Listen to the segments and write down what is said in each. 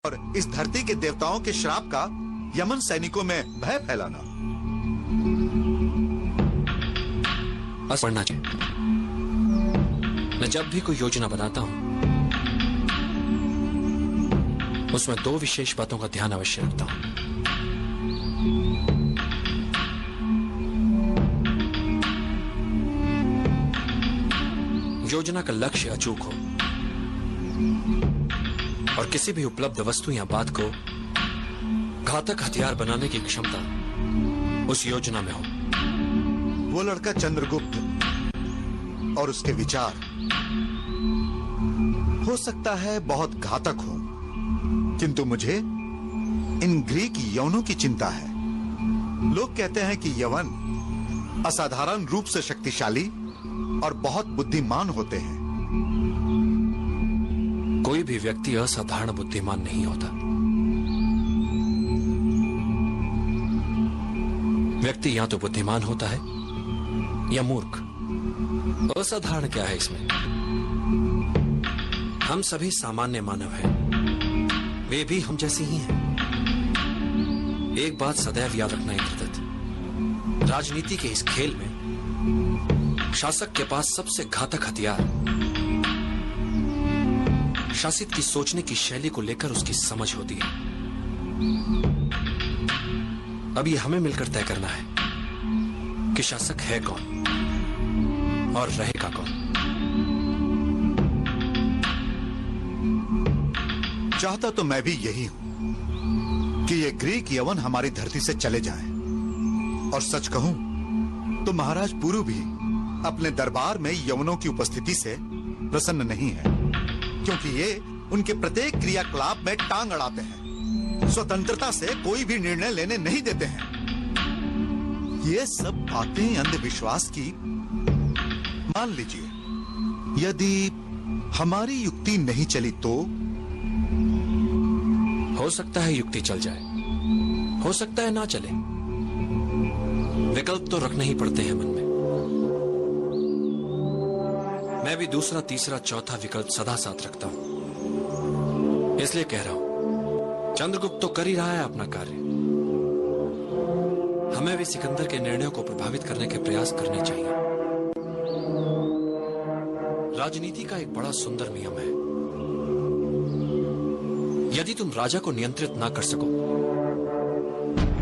और इस धरती के देवताओं के श्राप का यमन सैनिकों में भय फैलाना। बस पढ़ना चाहिए। मैं जब भी कोई योजना बनाता हूं उसमें दो विशेष बातों का ध्यान अवश्य रखता हूं। योजना का लक्ष्य अचूक हो और किसी भी उपलब्ध वस्तु या बात को घातक हथियार बनाने की क्षमता उस योजना में हो। वो लड़का चंद्रगुप्त और उसके विचार हो सकता है बहुत घातक हो, किंतु मुझे इन ग्रीक यवनों की चिंता है। लोग कहते हैं कि यवन असाधारण रूप से शक्तिशाली और बहुत बुद्धिमान होते हैं। कोई भी व्यक्ति असाधारण बुद्धिमान नहीं होता। व्यक्ति या तो बुद्धिमान होता है या मूर्ख। असाधारण क्या है इसमें? हम सभी सामान्य मानव हैं, वे भी हम जैसे ही हैं। एक बात सदैव याद रखना इंद्रदत्त, राजनीति के इस खेल में शासक के पास सबसे घातक हथियार शासित की सोचने की शैली को लेकर उसकी समझ होती है। अब ये हमें मिलकर तय करना है कि शासक है कौन और रहेगा कौन। चाहता तो मैं भी यही हूं कि ये ग्रीक यवन हमारी धरती से चले जाएं। और सच कहूं तो महाराज पुरु भी अपने दरबार में यवनों की उपस्थिति से प्रसन्न नहीं है, क्योंकि ये उनके प्रत्येक क्रियाकलाप में टांग अड़ाते हैं, स्वतंत्रता से कोई भी निर्णय लेने नहीं देते हैं। ये सब बातें अंधविश्वास की मान लीजिए। यदि हमारी युक्ति नहीं चली तो हो सकता है युक्ति चल जाए, हो सकता है ना चले। विकल्प तो रखने ही पड़ते हैं मन में। मैं भी दूसरा, तीसरा, चौथा विकल्प सदा साथ रखता हूं। इसलिए कह रहा हूं, चंद्रगुप्त तो कर ही रहा है अपना कार्य। हमें भी सिकंदर के निर्णयों को प्रभावित करने के प्रयास करने चाहिए। राजनीति का एक बड़ा सुंदर नियम है, यदि तुम राजा को नियंत्रित ना कर सको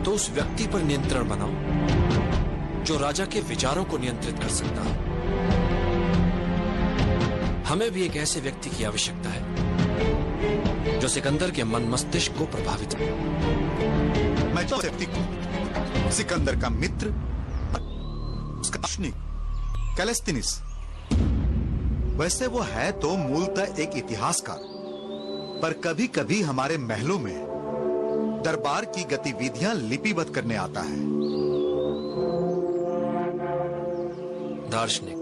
तो उस व्यक्ति पर नियंत्रण बनाओ जो राजा के विचारों को नियंत्रित कर सकता है। हमें भी एक ऐसे व्यक्ति की आवश्यकता है जो सिकंदर के मन मस्तिष्क को प्रभावित करे। मैं तो व्यक्ति को सिकंदर का मित्र, उसका दार्शनिक कैलेस्थिनिस, वैसे वो है तो मूलतः एक इतिहासकार, पर कभी कभी हमारे महलों में दरबार की गतिविधियां लिपिबद्ध करने आता है। दार्शनिक,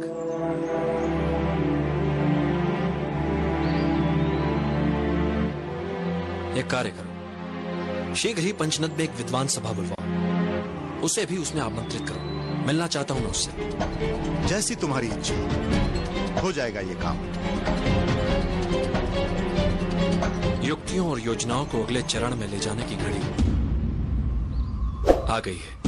एक कार्य करो, शीघ्र ही पंचनद में एक विद्वान सभा बुलवाओ, उसे भी उसमें आमंत्रित करो। मिलना चाहता हूं मैं उससे। जैसी तुम्हारी इच्छा, हो जाएगा ये काम। युक्तियों और योजनाओं को अगले चरण में ले जाने की घड़ी आ गई है।